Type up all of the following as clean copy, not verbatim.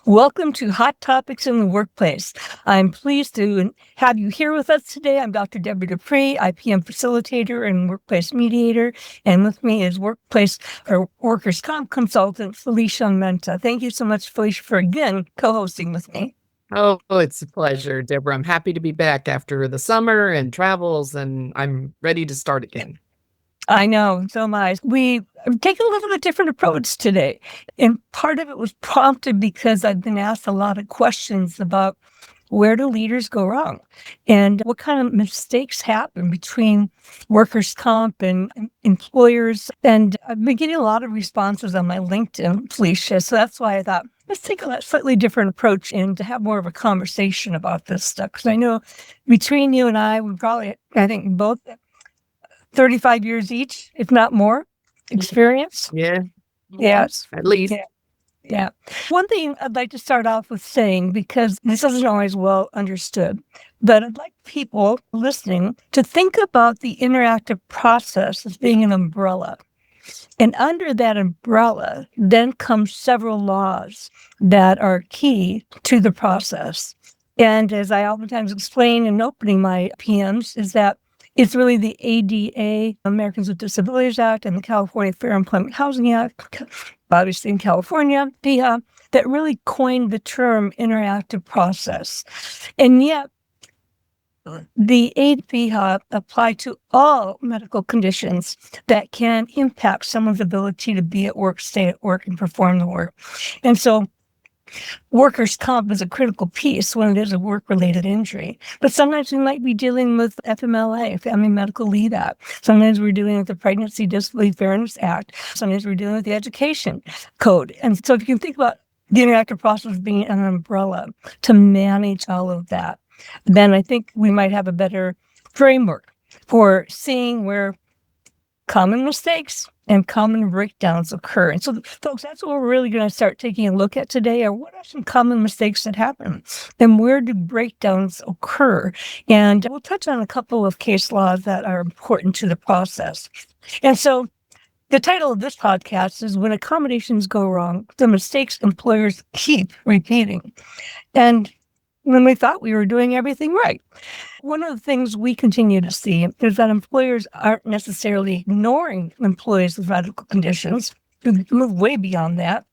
Welcome to Hot Topics in the Workplace. I'm pleased to have you here with us today. I'm Dr. Debra Dupree, IPM facilitator and workplace mediator, and with me is workplace or workers' comp consultant Felicia Amenta. Thank you so much, Felicia, for again co-hosting with me. Oh, it's a pleasure, Deborah. I'm happy to be back after the summer and travels, and I'm ready to start again. I know, so am I. We take a little bit different approach today. And part of it was prompted because I've been asked a lot of questions about where do leaders go wrong and what kind of mistakes happen between workers' comp and employers. And I've been getting a lot of responses on my LinkedIn, Felicia. So that's why I thought, let's take a slightly different approach and to have more of a conversation about this stuff. Because I know between you and I, we probably, I think both 35 years each, if not more, experience. Yeah. Yes. At least. Yeah. One thing I'd like to start off with saying, because this isn't always well understood, but I'd like people listening to think about the interactive process as being an umbrella. And under that umbrella, then come several laws that are key to the process. And as I oftentimes explain in opening my PMs, is that it's really the ADA, Americans with Disabilities Act, and the California Fair Employment Housing Act, obviously in California, FEHA, that really coined the term interactive process. And yet, the FEHA apply to all medical conditions that can impact someone's ability to be at work, stay at work, and perform the work. And so workers' comp is a critical piece when it is a work-related injury. But sometimes we might be dealing with FMLA, Family Medical Leave Act. Sometimes we're dealing with the Pregnancy Disability Fairness Act. Sometimes we're dealing with the Education Code. And so if you can think about the interactive process being an umbrella to manage all of that, then I think we might have a better framework for seeing where common mistakes and common breakdowns occur. And so, folks, that's what we're really going to start taking a look at today are what are some common mistakes that happen and where do breakdowns occur? And we'll touch on a couple of case laws that are important to the process. And so the title of this podcast is When Accommodations Go Wrong, the Mistakes Employers Keep Repeating. And when we thought we were doing everything right. One of the things we continue to see is that employers aren't necessarily ignoring employees with medical conditions. We move way beyond that.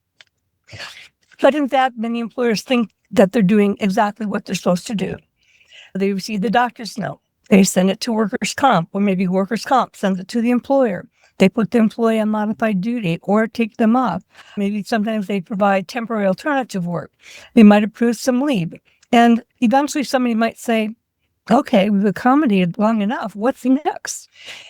But in fact, many employers think that they're doing exactly what they're supposed to do. They receive the doctor's note. They send it to workers' comp, or maybe workers' comp sends it to the employer. They put the employee on modified duty or take them off. Maybe sometimes they provide temporary alternative work. They might approve some leave. And eventually somebody might say, okay, we've accommodated long enough. What's next?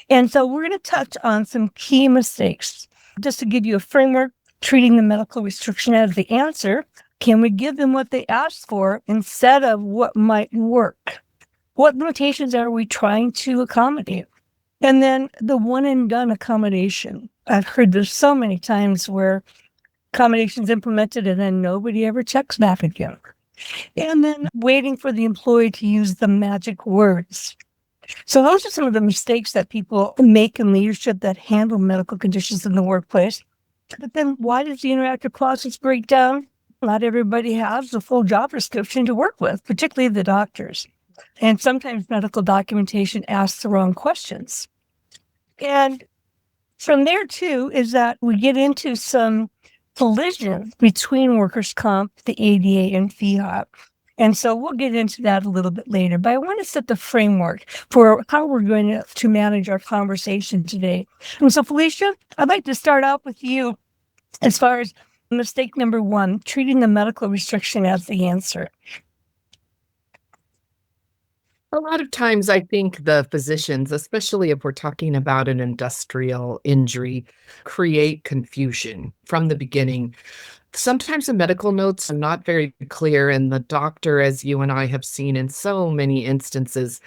And so we're going to touch on some key mistakes. Just to give you a framework, treating the medical restriction as the answer. Can we give them what they asked for instead of what might work? What limitations are we trying to accommodate? And then the one and done accommodation. I've heard this so many times where accommodations implemented and then nobody ever checks back again. And then waiting for the employee to use the magic words. So those are some of the mistakes that people make in leadership that handle medical conditions in the workplace. But then why does the interactive process break down? Not everybody has a full job description to work with, particularly the doctors. And sometimes medical documentation asks the wrong questions. And from there, too, is that we get into some collision between workers' comp, the ADA, and FEHA. And so we'll get into that a little bit later. But I want to set the framework for how we're going to manage our conversation today. And so, Felicia, I'd like to start out with you as far as mistake number one, treating the medical restriction as the answer. A lot of times I think the physicians, especially if we're talking about an industrial injury, create confusion from the beginning. Sometimes the medical notes are not very clear, and the doctor, as you and I have seen in so many instances,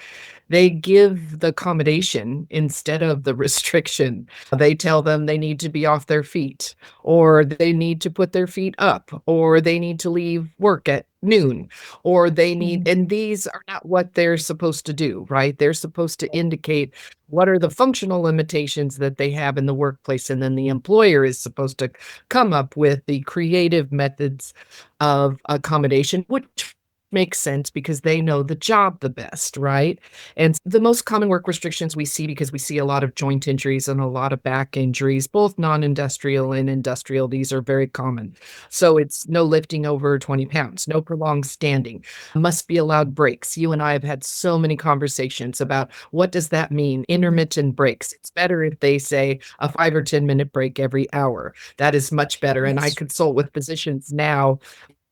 They give the accommodation instead of the restriction. They tell them they need to be off their feet, or they need to put their feet up, or they need to leave work at noon, or they need, Mhm. and these are not what they're supposed to do, right? They're supposed to indicate what are the functional limitations that they have in the workplace. And then the employer is supposed to come up with the creative methods of accommodation, which makes sense because they know the job the best, right? And the most common work restrictions we see, because we see a lot of joint injuries and a lot of back injuries, both non-industrial and industrial, these are very common. So it's no lifting over 20 pounds, no prolonged standing, must be allowed breaks. You and I have had so many conversations about what does that mean? Intermittent breaks. It's better if they say a 5 or 10 minute break every hour. That is much better. And I Yes. consult with physicians now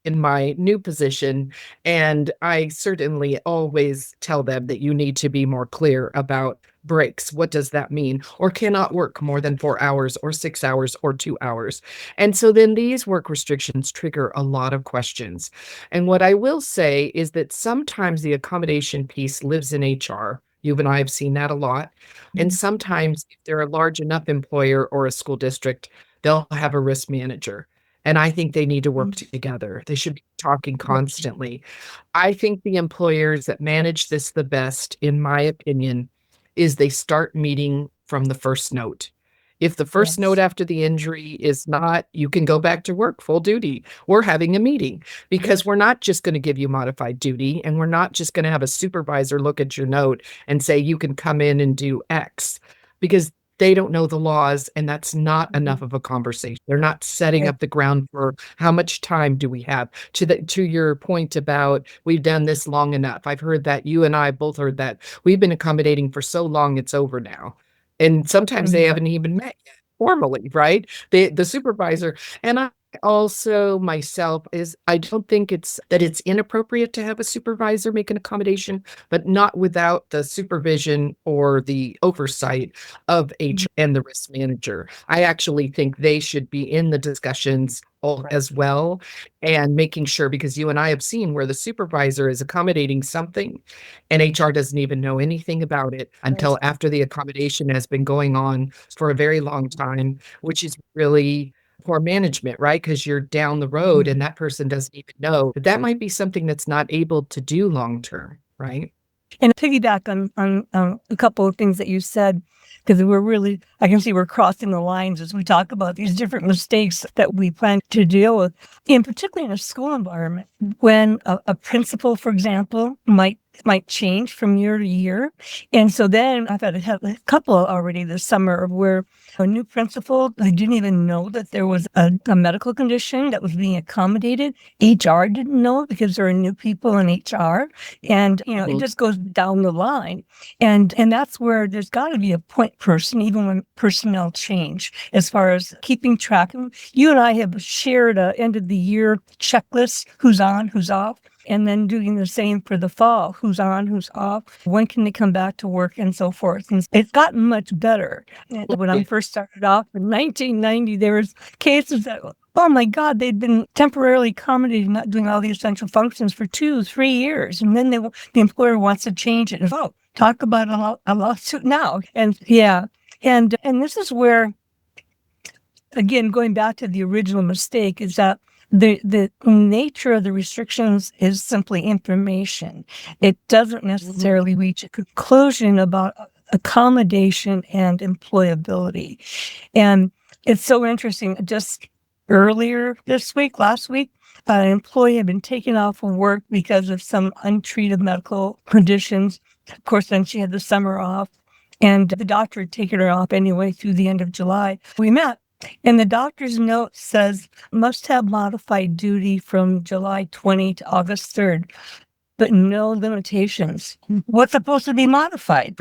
in my new position, and I certainly always tell them that you need to be more clear about breaks. What does that mean? Or cannot work more than 4 hours or 6 hours or 2 hours. And so then these work restrictions trigger a lot of questions. And what I will say is that sometimes the accommodation piece lives in HR. You and I have seen that a lot. And Mhm. sometimes if they're a large enough employer or a school district, they'll have a risk manager. And I think they need to work Mhm. together. They should be talking Yes. constantly. I think the employers that manage this the best, in my opinion, is they start meeting from the first note. If the first note Yes. after the injury is not, you can go back to work full duty, we're having a meeting because we're not just going to give you modified duty, and we're not just going to have a supervisor look at your note and say you can come in and do X, because they don't know the laws, and that's not enough Mhm. of a conversation. They're not setting Yeah. up the ground for how much time do we have. To your point about we've done this long enough. I've heard that. You and I both heard that. We've been accommodating for so long, it's over now. And sometimes they Mhm. haven't even met yet formally, right? The supervisor, and I also myself, is I don't think it's that it's inappropriate to have a supervisor make an accommodation, but not without the supervision or the oversight of Mhm. HR and the risk manager. I actually think they should be in the discussions all as well, and making sure, because you and I have seen where the supervisor is accommodating something and HR doesn't even know anything about it Yes. until after the accommodation has been going on for a very long time, which is really poor management, right? Because you're down the road Mhm. and that person doesn't even know that that might be something that's not able to do long term, right? And piggyback on a couple of things that you said, because we're really, I can see we're crossing the lines as we talk about these different mistakes that we plan to deal with, and particularly in a school environment, when a principal, for example, might change from year to year. And so then I've had a couple already this summer of where a new principal, I didn't even know that there was a medical condition that was being accommodated. HR didn't know because there are new people in HR. And, it Mhm. just goes down the line. And that's where there's got to be a point person, even when personnel change, as far as keeping track. You and I have shared a end of the year checklist, who's on, who's off, and then doing the same for the fall, who's on, who's off, when can they come back to work, and so forth. And it's gotten much better. And when I first started off in 1990, there was cases that, oh my God, they'd been temporarily accommodated, not doing all the essential functions for 2, 3 years. And then the employer wants to change it. Oh, talk about a lawsuit now. And yeah. And this is where, again, going back to the original mistake, is that the nature of the restrictions is simply information. It doesn't Mhm. necessarily reach a conclusion about accommodation and employability. And it's so interesting. Just earlier this week, last week, an employee had been taken off of work because of some untreated medical conditions. Of course, then she had the summer off, and the doctor had taken her off anyway through the end of July. We met, and the doctor's note says must have modified duty from July 20 to August 3rd, but no limitations. What's supposed to be modified?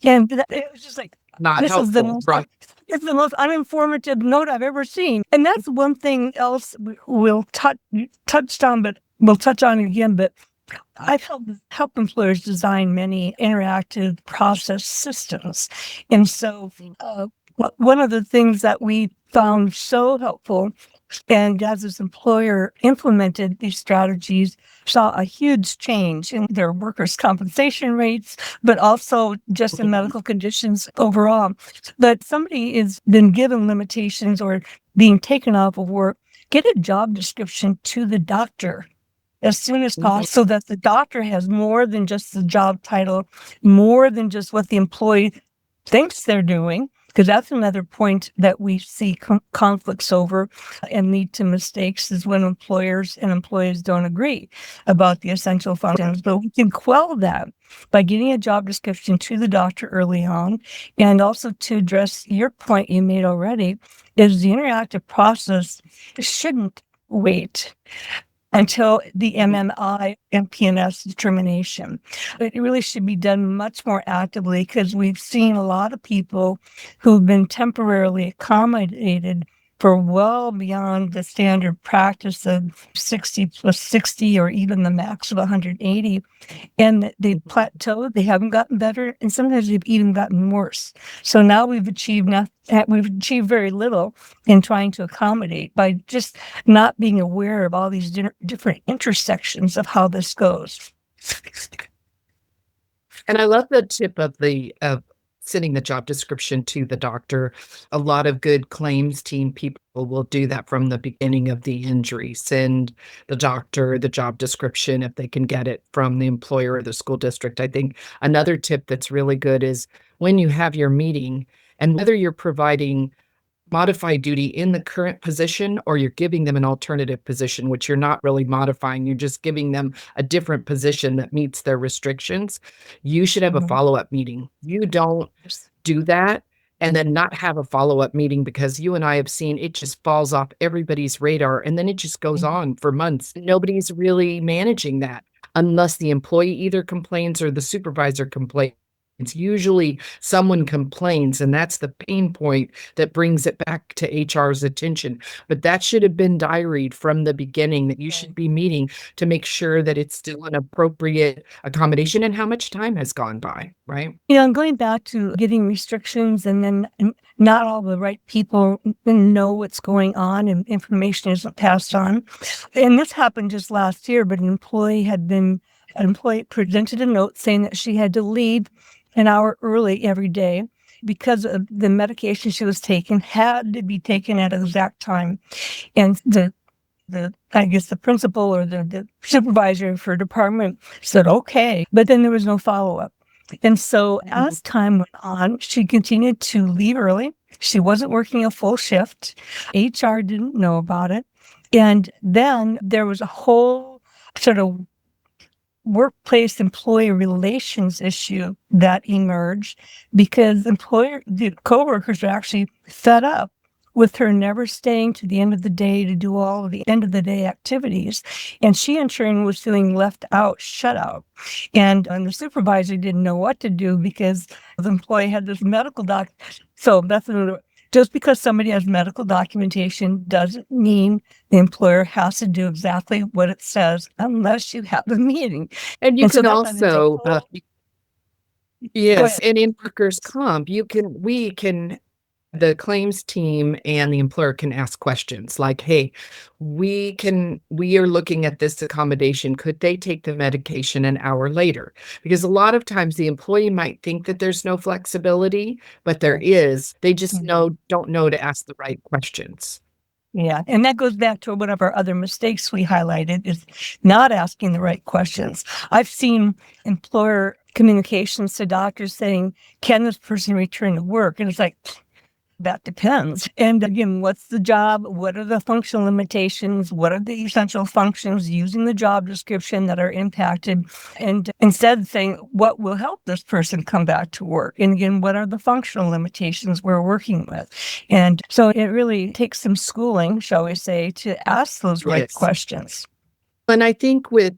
And it was just like, Not this is the helpful, most, right? it's the most uninformative note I've ever seen. And that's one thing else we'll touched on, but we'll touch on again. But I've helped employers design many interactive process systems. And so one of the things that we found so helpful And as this employer implemented these strategies, saw a huge change in their workers' compensation rates, but also just in medical conditions overall. But somebody has been given limitations or being taken off of work, get a job description to the doctor as soon as possible so that the doctor has more than just the job title, more than just what the employee thinks they're doing, because that's another point that we see conflicts over and lead to mistakes is when employers and employees don't agree about the essential functions. But we can quell that by getting a job description to the doctor early on. And also to address your point you made already is the interactive process shouldn't wait until the MMI and PNS determination. It really should be done much more actively because we've seen a lot of people who've been temporarily accommodated for well beyond the standard practice of 60 plus 60 or even the max of 180. And they've plateaued, they haven't gotten better, and sometimes they've even gotten worse. So now we've achieved very little in trying to accommodate by just not being aware of all these different intersections of how this goes. And I love the tip of sending the job description to the doctor. A lot of good claims team people will do that from the beginning of the injury. Send the doctor the job description if they can get it from the employer or the school district. I think another tip that's really good is when you have your meeting, and whether you're providing modified duty in the current position or you're giving them an alternative position, which you're not really modifying, you're just giving them a different position that meets their restrictions, you should have a follow-up meeting. You don't do that and then not have a follow-up meeting because you and I have seen it just falls off everybody's radar and then it just goes on for months. Nobody's really managing that unless the employee either complains or the supervisor complains. It's usually someone complains, and that's the pain point that brings it back to HR's attention. But that should have been diaried from the beginning, that you should be meeting to make sure that it's still an appropriate accommodation and how much time has gone by, right? And going back to getting restrictions and then not all the right people know what's going on and information isn't passed on. And this happened just last year, but an employee presented a note saying that she had to leave an hour early every day because of the medication she was taking had to be taken at an exact time. And the principal or the supervisor for department said, okay, but then there was no follow-up. And so as time went on, she continued to leave early. She wasn't working a full shift. HR didn't know about it. And then there was a whole sort of workplace employee relations issue that emerged because the coworkers were actually fed up with her never staying to the end of the day to do all of the end of the day activities. And she in turn was feeling left out, shut out. And the supervisor didn't know what to do because the employee had this medical So that's another. Just because somebody has medical documentation doesn't mean the employer has to do exactly what it says unless you have a meeting. And you can also, yes, ahead. and in workers' comp, the claims team and the employer can ask questions like, hey, we are looking at this accommodation. Could they take the medication an hour later? Because a lot of times the employee might think that there's no flexibility, but there is. They just don't know to ask the right questions. Yeah. And that goes back to one of our other mistakes we highlighted is not asking the right questions. I've seen employer communications to doctors saying, can this person return to work? And it's like, that depends. And again, what's the job? What are the functional limitations? What are the essential functions using the job description that are impacted? And instead saying, what will help this person come back to work? And again, what are the functional limitations we're working with? And so it really takes some schooling, shall we say, to ask those right questions. And I think with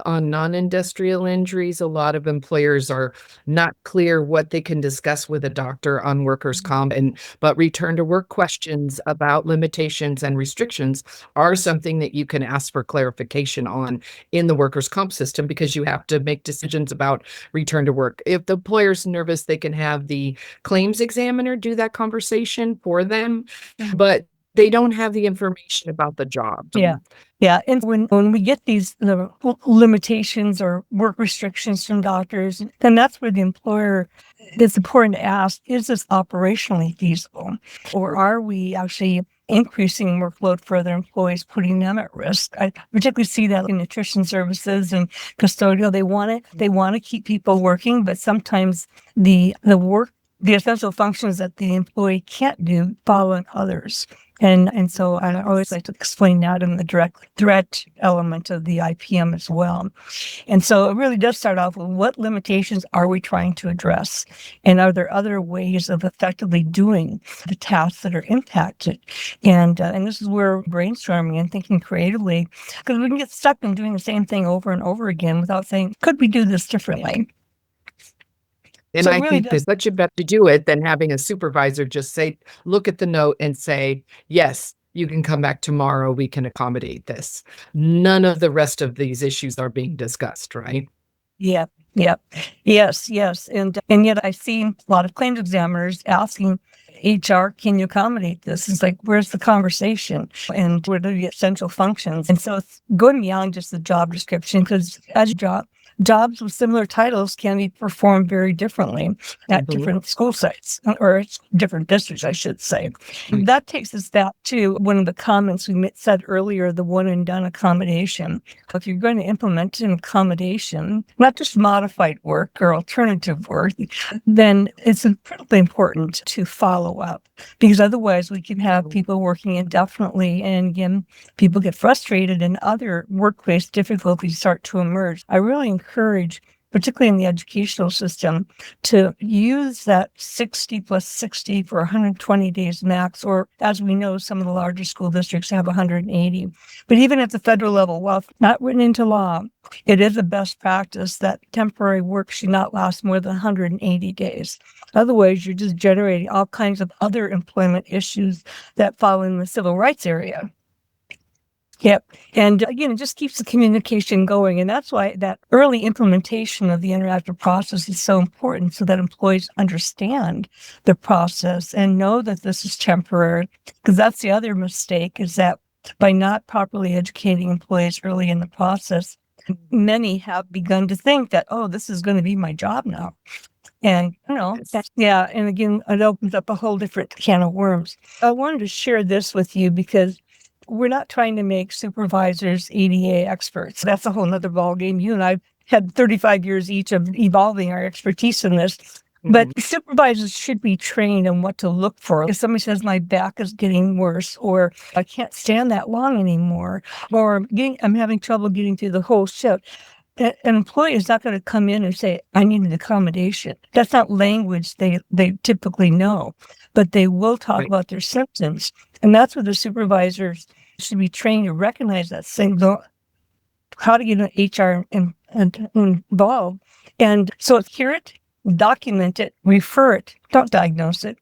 on non-industrial injuries, a lot of employers are not clear what they can discuss with a doctor on workers' comp, but return to work questions about limitations and restrictions are something that you can ask for clarification on in the workers' comp system because you have to make decisions about return to work. If the employer's nervous, they can have the claims examiner do that conversation for them, but they don't have the information about the job. Yeah. Yeah. And when we get these limitations or work restrictions from doctors, then that's where the employer, it's important to ask, is this operationally feasible? Or are we actually increasing workload for other employees, putting them at risk? I particularly see that in nutrition services and custodial. They want to keep people working, but sometimes the essential functions that the employee can't do fall on others. And so I always like to explain that in the direct threat element of the IPM as well. And so it really does start off with what limitations are we trying to address? And are there other ways of effectively doing the tasks that are impacted? And this is where brainstorming and thinking creatively, because we can get stuck in doing the same thing over and over again without saying, could we do this differently? And So it I really think does. there's such a better to do it than having a supervisor just say, look at the note and say, yes, you can come back tomorrow. We can accommodate this. None of the rest of these issues are being discussed, right? Yeah, yeah, yes. And yet I see a lot of claims examiners asking HR, can you accommodate this? It's like, where's the conversation? And what are the essential functions? And so it's going beyond just the job description, because as jobs with similar titles can be performed very differently at Mhm. different school sites or different districts, I should say. Right. That takes us back to one of the comments we said earlier, the one and done accommodation. If you're going to implement an accommodation, not just modified work or alternative work, then it's incredibly important to follow up, because otherwise we can have people working indefinitely, and again, people get frustrated and other workplace difficulties start to emerge. I really encourage, particularly in the educational system, to use that 60 plus 60 for 120 days max, or as we know, some of the larger school districts have 180. But even at the federal level, while not written into law, it is a best practice that temporary work should not last more than 180 days. Otherwise, you're just generating all kinds of other employment issues that fall in the civil rights area. Yep. And again, it just keeps the communication going. And that's why that early implementation of the interactive process is so important, so that employees understand the process and know that this is temporary. Because that's the other mistake, is that by not properly educating employees early in the process, many have begun to think that, oh, this is going to be my job now. And, Yes. and again, it opens up a whole different can of worms. I wanted to share this with you because we're not trying to make supervisors ADA experts. That's a whole nother ballgame. You and I had 35 years each of evolving our expertise in this. But supervisors should be trained on what to look for. If somebody says my back is getting worse, or I can't stand that long anymore, or I'm having trouble getting through the whole shift, an employee is not going to come in and say, I need an accommodation. That's not language they typically know, but they will talk about their symptoms. And that's where the supervisors should be trained to recognize that thing, how to get an HR involved. And so hear it, document it, refer it, don't diagnose it.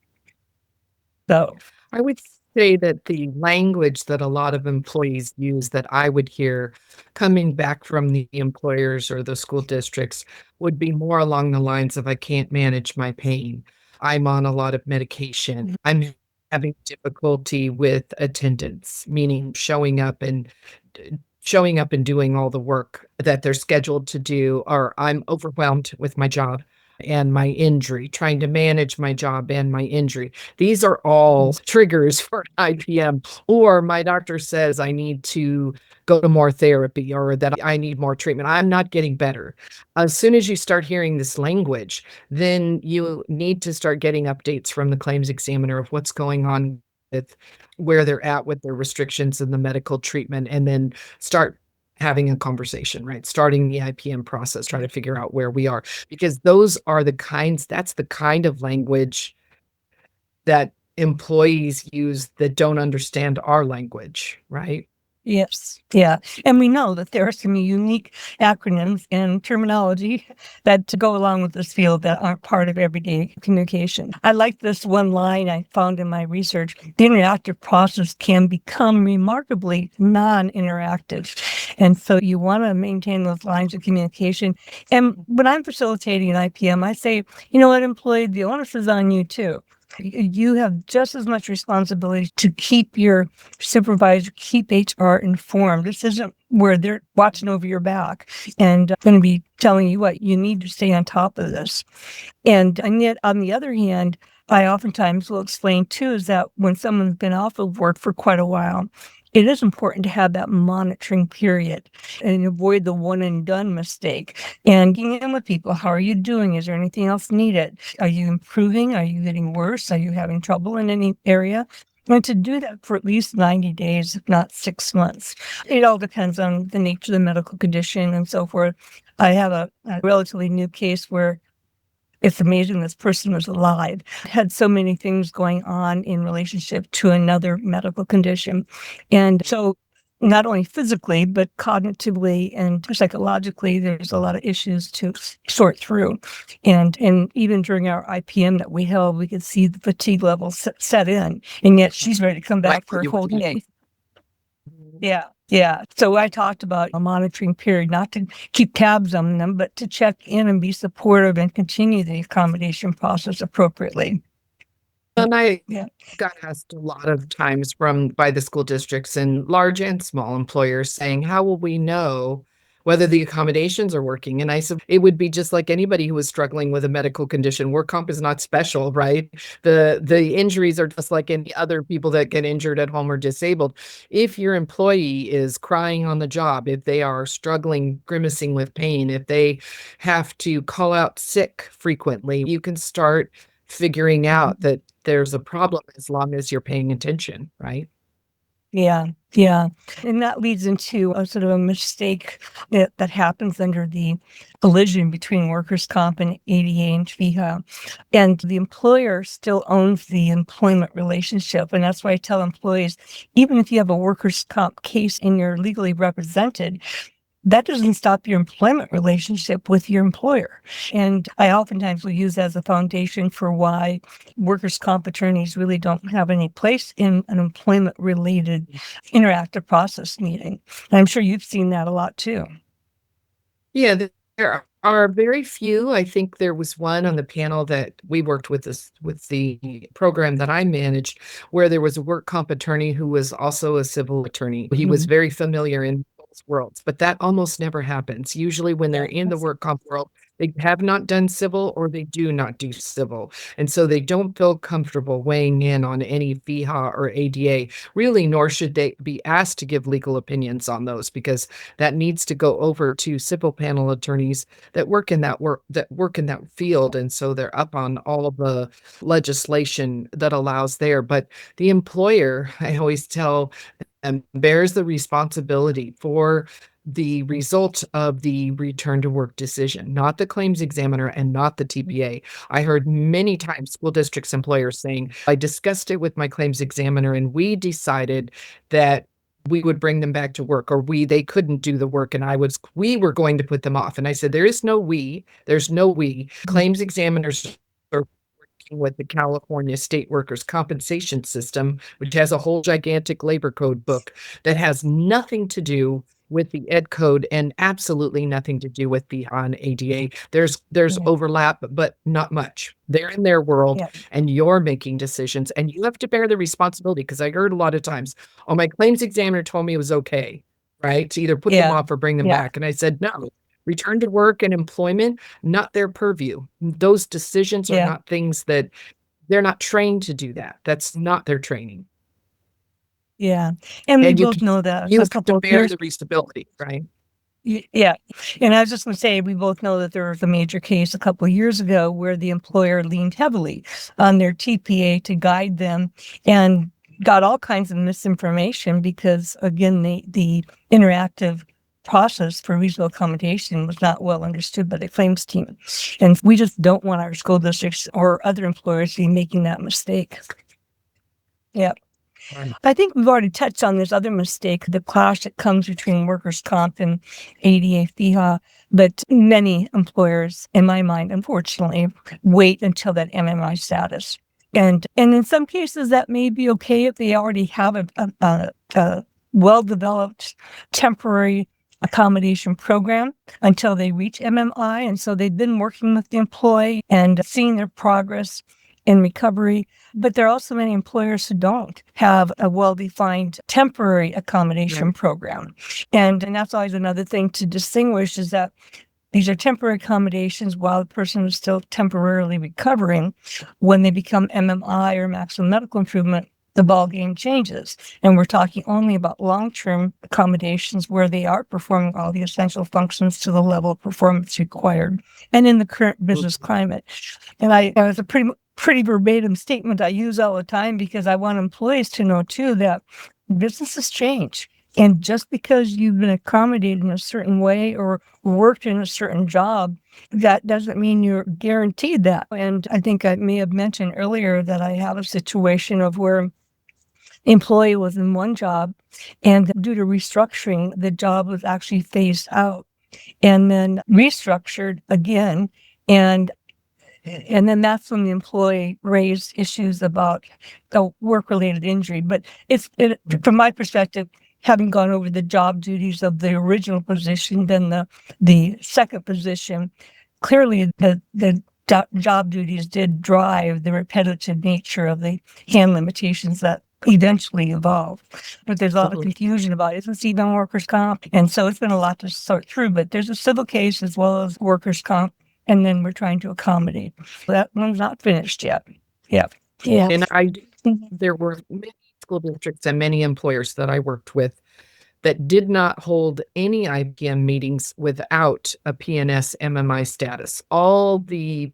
So I would say that the language that a lot of employees use that I would hear coming back from the employers or the school districts would be more along the lines of, I can't manage my pain. I'm on a lot of medication. I'm having difficulty with attendance, meaning showing up and doing all the work that they're scheduled to do, or I'm overwhelmed with my job and my injury, trying to manage my job and my injury. These are all triggers for IPM. Or my doctor says I need to go to more therapy, or that I need more treatment. I'm not getting better. As soon as you start hearing this language, then you need to start getting updates from the claims examiner of what's going on with where they're at with their restrictions and the medical treatment, and then start having a conversation, right? Starting the IPM process, try to figure out where we are, because that's the kind of language that employees use that don't understand our language, right? yes, yeah. And we know that there are some unique acronyms and terminology that go along with this field that aren't part of everyday communication. I like this one line I found in my research: the interactive process can become remarkably non-interactive. And so you want to maintain those lines of communication. And when I'm facilitating an IPM, I say, you know what, employee, the onus is on you too. You have just as much responsibility to keep your supervisor, keep HR informed. This isn't where they're watching over your back and going to be telling you what you need to stay on top of this. And yet, on the other hand, I oftentimes will explain too is that when someone's been off of work for quite a while, it is important to have that monitoring period and avoid the one and done mistake. And getting in with people, how are you doing? Is there anything else needed? Are you improving? Are you getting worse? Are you having trouble in any area? And to do that for at least 90 days, if not 6 months. It all depends on the nature of the medical condition and so forth. I have a relatively new case where it's amazing this person was alive, had so many things going on in relationship to another medical condition. And so not only physically, but cognitively and psychologically, there's a lot of issues to sort through. And even during our IPM that we held, we could see the fatigue level set in, and yet she's ready to come back for a whole day. Yeah. Yeah. So I talked about a monitoring period, not to keep tabs on them, but to check in and be supportive and continue the accommodation process appropriately. And I got asked a lot of times by the school districts and large and small employers saying, how will we know whether the accommodations are working? And I said, it would be just like anybody who was struggling with a medical condition. Work comp is not special, right? The injuries are just like any other people that get injured at home or disabled. If your employee is crying on the job, if they are struggling, grimacing with pain, if they have to call out sick frequently, you can start figuring out that there's a problem as long as you're paying attention, right? Yeah. Yeah. And that leads into a sort of a mistake that happens under the collision between workers' comp and ADA and FEHA. And the employer still owns the employment relationship. And that's why I tell employees, even if you have a workers' comp case and you're legally represented, that doesn't stop your employment relationship with your employer. And I oftentimes will use as a foundation for why workers' comp attorneys really don't have any place in an employment-related interactive process meeting. And I'm sure you've seen that a lot too. Yeah, there are very few. I think there was one on the panel that we worked with with the program that I managed, where there was a work comp attorney who was also a civil attorney. He was very familiar in both worlds, but that almost never happens. Usually when they're in the work comp world, they have not done civil or they do not do civil. And so they don't feel comfortable weighing in on any FEHA or ADA, really, nor should they be asked to give legal opinions on those, because that needs to go over to civil panel attorneys that work in that field. And so they're up on all of the legislation that allows there. But the employer, I always tell them, bears the responsibility for the result of the return to work decision, not the claims examiner and not the TPA. I heard many times school districts employers saying, I discussed it with my claims examiner and we decided that we would bring them back to work, or they couldn't do the work and we were going to put them off. And I said, there's no we. Claims examiners are working with the California State Workers' Compensation System, which has a whole gigantic labor code book that has nothing to do with the ed code and absolutely nothing to do with FEHA and ADA. There's overlap, but not much. They're in their world and you're making decisions and you have to bear the responsibility, because I heard a lot of times, oh, my claims examiner told me it was okay, right? To either put them off or bring them back. And I said, no, return to work and employment, not their purview. Those decisions are not things that they're not trained to do that. That's not their training. Yeah. And we both know that. You have to bear the responsibility, right? Yeah. And I was just going to say, we both know that there was a major case a couple of years ago where the employer leaned heavily on their TPA to guide them and got all kinds of misinformation because, again, the interactive process for reasonable accommodation was not well understood by the claims team. And we just don't want our school districts or other employers to be making that mistake. Yeah. I think we've already touched on this other mistake, the clash that comes between workers' comp and ADA FEHA, but many employers, in my mind, unfortunately, wait until that MMI status. And in some cases, that may be okay if they already have a well-developed temporary accommodation program until they reach MMI. And so they've been working with the employee and seeing their progress. in recovery. But there are also many employers who don't have a well-defined temporary accommodation program. And that's always another thing to distinguish, is that these are temporary accommodations while the person is still temporarily recovering. When they become MMI or maximum medical improvement, the ballgame changes. And we're talking only about long-term accommodations where they are performing all the essential functions to the level of performance required and in the current business climate. And it was a pretty verbatim statement I use all the time, because I want employees to know too that businesses change. And just because you've been accommodated in a certain way or worked in a certain job, that doesn't mean you're guaranteed that. And I think I may have mentioned earlier that I have a situation of where employee was in one job, and due to restructuring, the job was actually phased out and then restructured again. And then that's when the employee raised issues about a work-related injury. But from my perspective, having gone over the job duties of the original position, then the second position, clearly the job duties did drive the repetitive nature of the hand limitations that eventually evolved. But there's a lot of confusion about it. It's even workers' comp. And so it's been a lot to sort through. But there's a civil case as well as workers' comp. And then we're trying to accommodate. That one's not finished yet. Yeah. And there were many school districts and many employers that I worked with that did not hold any IPM meetings without a PNS MMI status. All the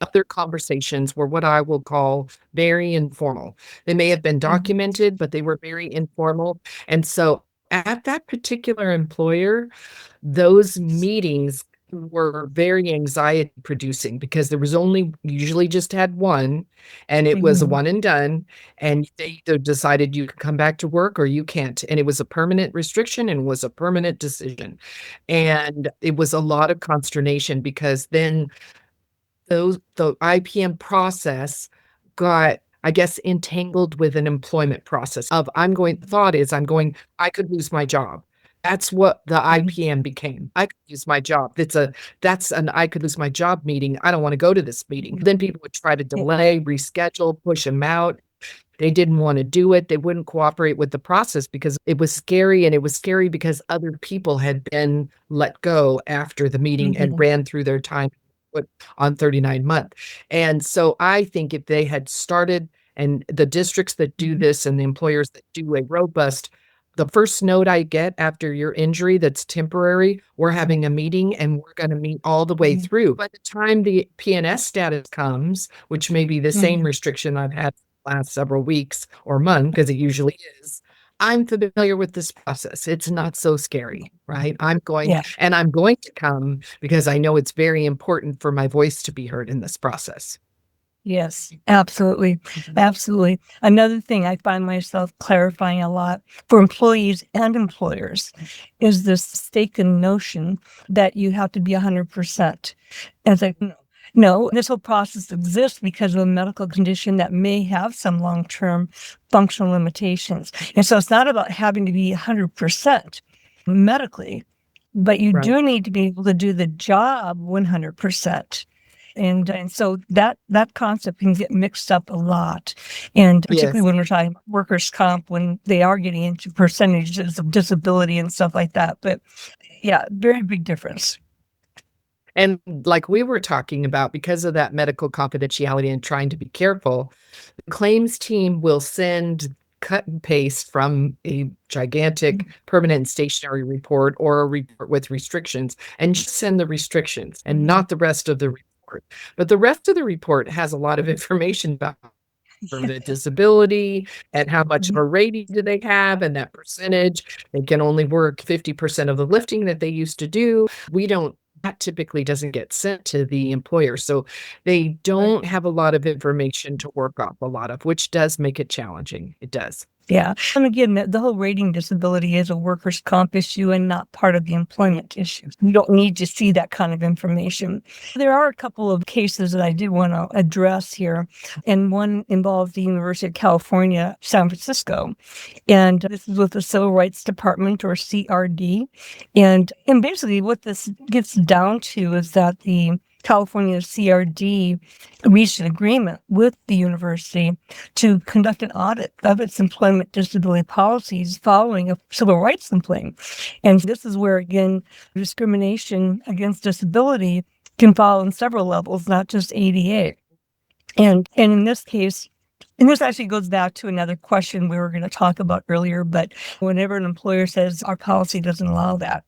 other conversations were what I will call very informal. They may have been documented, but they were very informal. And so at that particular employer, those meetings were very anxiety producing, because there was only usually just had one, and it was a one and done, and they either decided you could come back to work or you can't. And it was a permanent restriction and was a permanent decision. And it was a lot of consternation, because then the IPM process got, I guess, entangled with an employment process of I could lose my job. That's what the IPM became. I could lose my job. That's an I could lose my job meeting. I don't want to go to this meeting. Then people would try to delay, reschedule, push them out. They didn't want to do it. They wouldn't cooperate with the process because it was scary, and it was scary because other people had been let go after the meeting and ran through their time on 39-month. And so I think if they had started, and the districts that do this and the employers that do a robust, the first note I get after your injury that's temporary, we're having a meeting and we're going to meet all the way through. By the time the PNS status comes, which may be the same restriction I've had the last several weeks or month, because it usually is, I'm familiar with this process. It's not so scary, right? I'm going to come because I know it's very important for my voice to be heard in this process. Yes, absolutely. Absolutely. Another thing I find myself clarifying a lot for employees and employers is this mistaken notion that you have to be 100%. And it's like, no, this whole process exists because of a medical condition that may have some long-term functional limitations. And so it's not about having to be 100% medically, but you do need to be able to do the job 100%. And so that concept can get mixed up a lot. And particularly when we're talking about workers' comp, when they are getting into percentages of disability and stuff like that. But yeah, very big difference. And like we were talking about, because of that medical confidentiality and trying to be careful, the claims team will send cut and paste from a gigantic permanent and stationary report or a report with restrictions, and just send the restrictions and not the rest of the report. But the rest of the report has a lot of information about permanent disability and how much of a rating do they have, and that percentage. They can only work 50% of the lifting that they used to do. That typically doesn't get sent to the employer. So they don't have a lot of information to work off a lot of, which does make it challenging. It does. Yeah. And again, the whole rating disability is a workers' comp issue and not part of the employment issue. You don't need to see that kind of information. There are a couple of cases that I did want to address here. And one involves the University of California, San Francisco. And this is with the Civil Rights Department, or CRD. And basically what this gets down to is that the California CRD reached an agreement with the university to conduct an audit of its employment disability policies following a civil rights complaint. And this is where, again, discrimination against disability can fall on several levels, not just ADA. And in this case, and this actually goes back to another question we were going to talk about earlier, but whenever an employer says our policy doesn't allow that,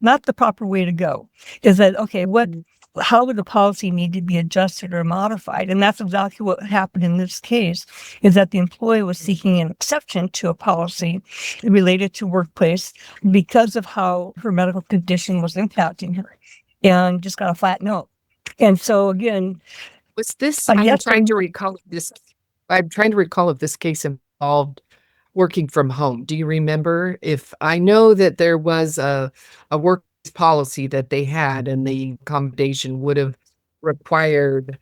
not the proper way to go. Is that, okay, how would the policy need to be adjusted or modified? And that's exactly what happened in this case, is that the employee was seeking an exception to a policy related to workplace because of how her medical condition was impacting her, and just got a flat no. And so again, Was this, yes, I'm trying to recall if this case involved working from home. Do you remember? If I know that there was a work policy that they had, and the accommodation would have required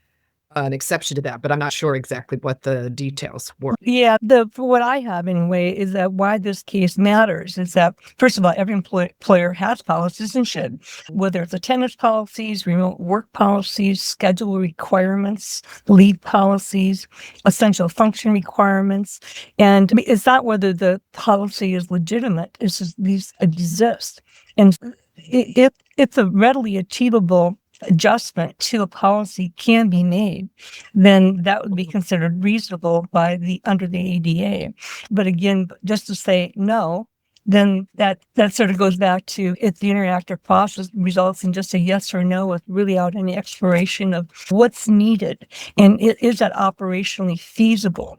an exception to that, but I'm not sure exactly what the details were. Yeah, for what I have anyway, is that why this case matters is that, first of all, every employer has policies and should, whether it's attendance policies, remote work policies, schedule requirements, leave policies, essential function requirements. And it's not whether the policy is legitimate, it's just these exist. And if it's a readily achievable adjustment to a policy can be made, then that would be considered reasonable under the ADA. But again, just to say no, then that sort of goes back to if the interactive process results in just a yes or no without any exploration of what's needed and is that operationally feasible.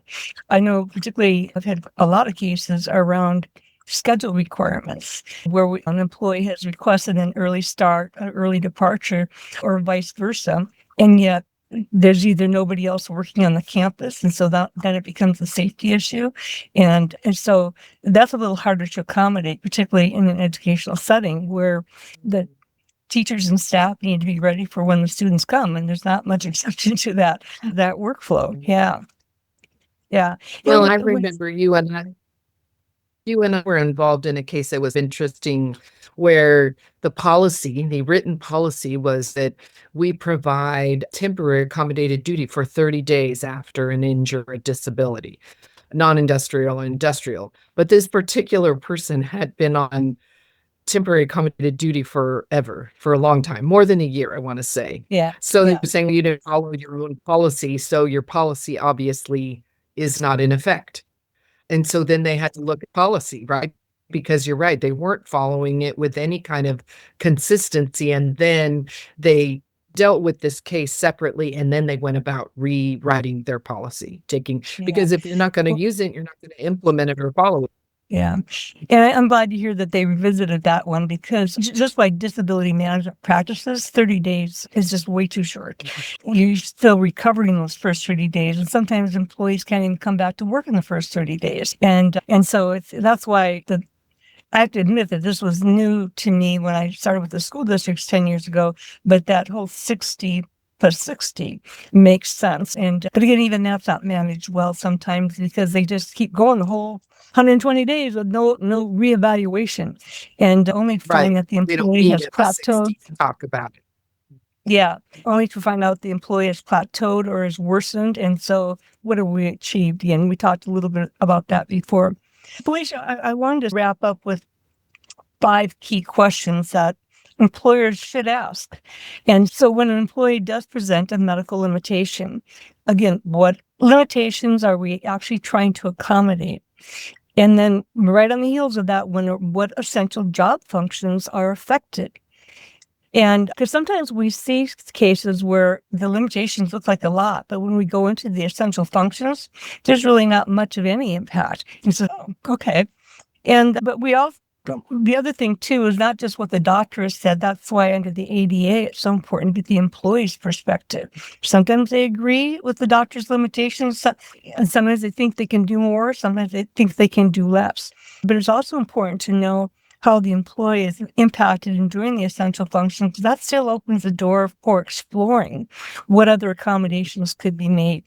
I know particularly I've had a lot of cases around schedule requirements where an employee has requested an early start, an early departure, or vice versa, and yet there's either nobody else working on the campus, and so then it becomes a safety issue, and so that's a little harder to accommodate, particularly in an educational setting where the teachers and staff need to be ready for when the students come, and there's not much exception to that workflow. Yeah. Well, I remember you and I were involved in a case that was interesting, where the written policy was that we provide temporary accommodated duty for 30 days after an injury or disability, non-industrial and industrial. But this particular person had been on temporary accommodated duty for a long time, more than a year, I want to say. Yeah. So they're saying you didn't follow your own policy, so your policy obviously is not in effect. And so then they had to look at policy, right? Because you're right, they weren't following it with any kind of consistency. And then they dealt with this case separately, and then they went about rewriting their policy, because if you're not going to use it, you're not going to implement it or follow it. Yeah. And I'm glad to hear that they revisited that one, because just like disability management practices, 30 days is just way too short. You're still recovering those first 30 days. And sometimes employees can't even come back to work in the first 30 days. And so that's why I have to admit that this was new to me when I started with the school districts 10 years ago, but that whole 60 plus 60 makes sense. But again, even that's not managed well sometimes, because they just keep going the whole 120 days with no reevaluation, and only find that the employee has plateaued. Talk about it. Yeah, only to find out the employee has plateaued or has worsened. And so what have we achieved? And we talked a little bit about that before. Felicia, I wanted to wrap up with 5 key questions that employers should ask. And so when an employee does present a medical limitation, again, what limitations are we actually trying to accommodate? And then right on the heels of that, what essential job functions are affected? And because sometimes we see cases where the limitations look like a lot, but when we go into the essential functions, there's really not much of any impact. And so, okay. But the other thing too is not just what the doctor has said. That's why under the ADA, it's so important to get the employee's perspective. Sometimes they agree with the doctor's limitations, and sometimes they think they can do more. Sometimes they think they can do less. But it's also important to know how the employee is impacted in doing the essential functions, because that still opens the door for exploring what other accommodations could be made.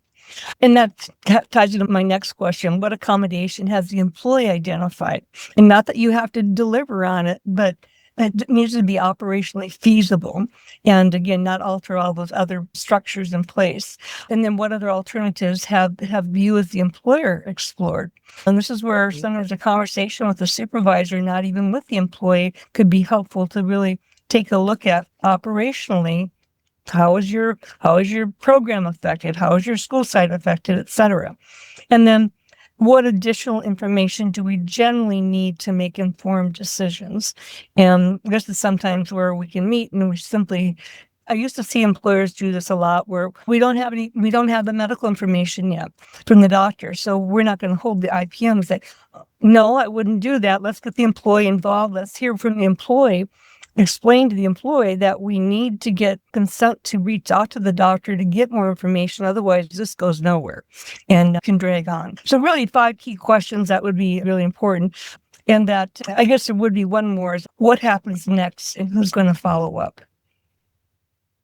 And that ties into my next question. What accommodation has the employee identified? And not that you have to deliver on it, but It needs to be operationally feasible. And again, not alter all those other structures in place. And then what other alternatives have you as the employer explored? And this is where sometimes a conversation with the supervisor, not even with the employee, could be helpful to really take a look at operationally. How is your program affected? How is your school site affected, et cetera? And then what additional information do we generally need to make informed decisions? And this is sometimes where we can meet and we simply, I used to see employers do this a lot where we don't have the medical information yet from the doctor. So we're not going to hold the IPM and say, no, I wouldn't do that. Let's get the employee involved. Let's hear from the employee. Explain to the employee that we need to get consent to reach out to the doctor to get more information. Otherwise, this goes nowhere and can drag on. So really 5 key questions that would be really important. And that, I guess there would be one more, is what happens next and who's going to follow up?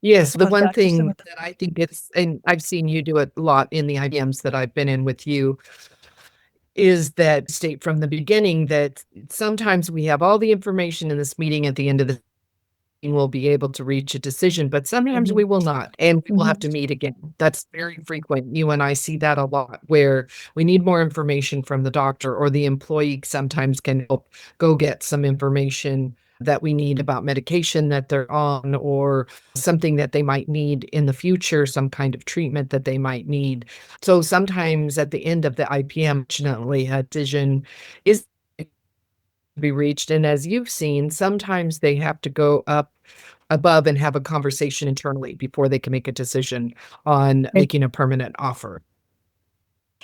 Yes, the Goes one back to some thing of the- that I think and I've seen you do it a lot in the IBMs that I've been in with you, is that state from the beginning that sometimes we have all the information in this meeting at the end of the meeting, we'll be able to reach a decision, but sometimes we will not, and we will have to meet again. That's very frequent. You and I see that a lot, where we need more information from the doctor, or the employee sometimes can help go get some information that we need about medication that they're on, or something that they might need in the future, some kind of treatment that they might need. So sometimes at the end of the IPM, unfortunately, a decision is to be reached. And as you've seen, sometimes they have to go up above and have a conversation internally before they can make a decision on making a permanent offer.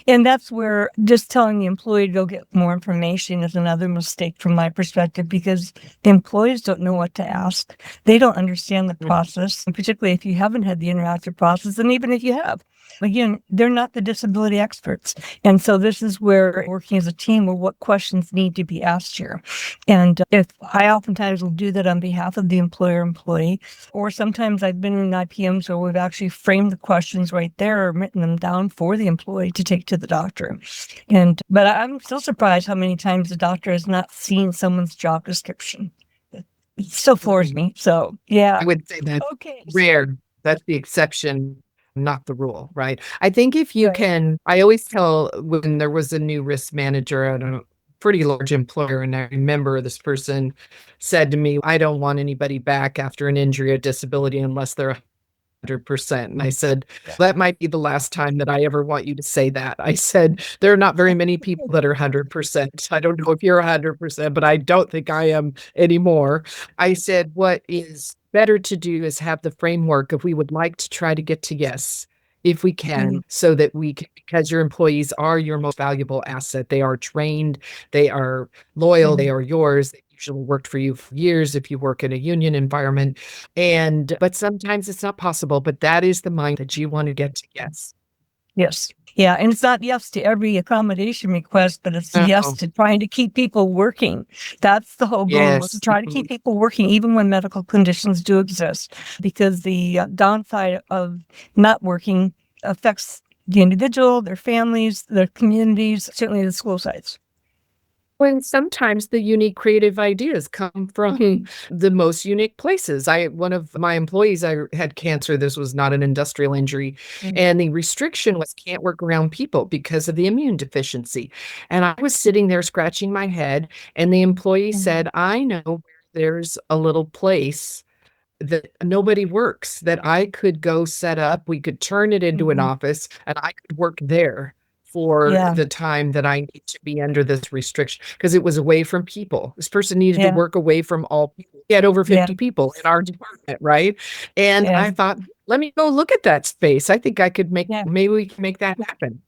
And that's where just telling the employee to go get more information is another mistake from my perspective, because the employees don't know what to ask. They don't understand the process, and particularly if you haven't had the interactive process, and even if you have. Again, they're not the disability experts. And so this is where working as a team, or what questions need to be asked here. And if I oftentimes will do that on behalf of the employee, or sometimes I've been in IPMs where we've actually framed the questions right there or written them down for the employee to take to the doctor. But I'm still surprised how many times the doctor has not seen someone's job description. It still floors me. So yeah. I would say that's Okay. rare. That's the exception, not the rule, right? I think if you Right. can, I always tell when there was a new risk manager at a pretty large employer, and I remember this person said to me, I don't want anybody back after an injury or disability unless they're 100%. And I said, that might be the last time that I ever want you to say that. I said, there are not very many people that are 100%. I don't know if you're 100%, but I don't think I am anymore. I said, what is better to do is have the framework if we would like to try to get to yes, if we can, so that we can, because your employees are your most valuable asset. They are trained, they are loyal, they are yours. They usually worked for you for years if you work in a union environment. But sometimes it's not possible, but that is the mind that you want to get to yes. Yes. Yeah. And it's not yes to every accommodation request, but it's yes to trying to keep people working. That's the whole goal, is to try to keep people working, even when medical conditions do exist, because the downside of not working affects the individual, their families, their communities, certainly the school sites. When sometimes the unique creative ideas come from the most unique places. One of my employees, I had cancer. This was not an industrial injury. And the restriction was can't work around people because of the immune deficiency. And I was sitting there scratching my head, and the employee said, I know where there's a little place that nobody works, that I could go set up. We could turn it into an office, and I could work there for the time that I need to be under this restriction, because it was away from people. This person needed to work away from all people. We had over 50 people in our department, right? And I thought, let me go look at that space. I think I could maybe we can make that happen.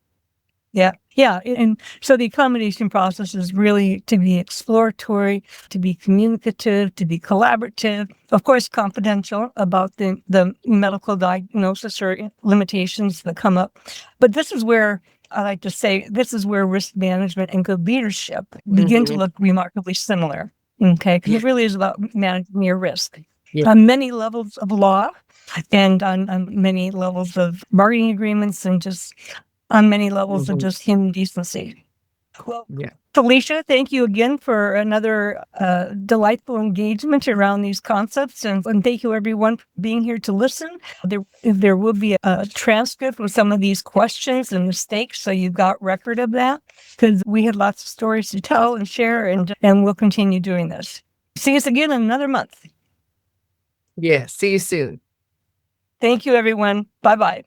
Yeah. Yeah. And so the accommodation process is really to be exploratory, to be communicative, to be collaborative, of course, confidential about the medical diagnosis or limitations that come up. But this is where I like to say, this is where risk management and good leadership begin to look remarkably similar. Okay. Because it really is about managing your risk on many levels of law, and on many levels of bargaining agreements, and just on many levels of just human decency. Well, Felicia, thank you again for another delightful engagement around these concepts. And thank you, everyone, for being here to listen. There will be a transcript with some of these questions and mistakes, so you've got record of that, because we had lots of stories to tell and share, and we'll continue doing this. See us again in another month. Yeah, see you soon. Thank you, everyone. Bye-bye.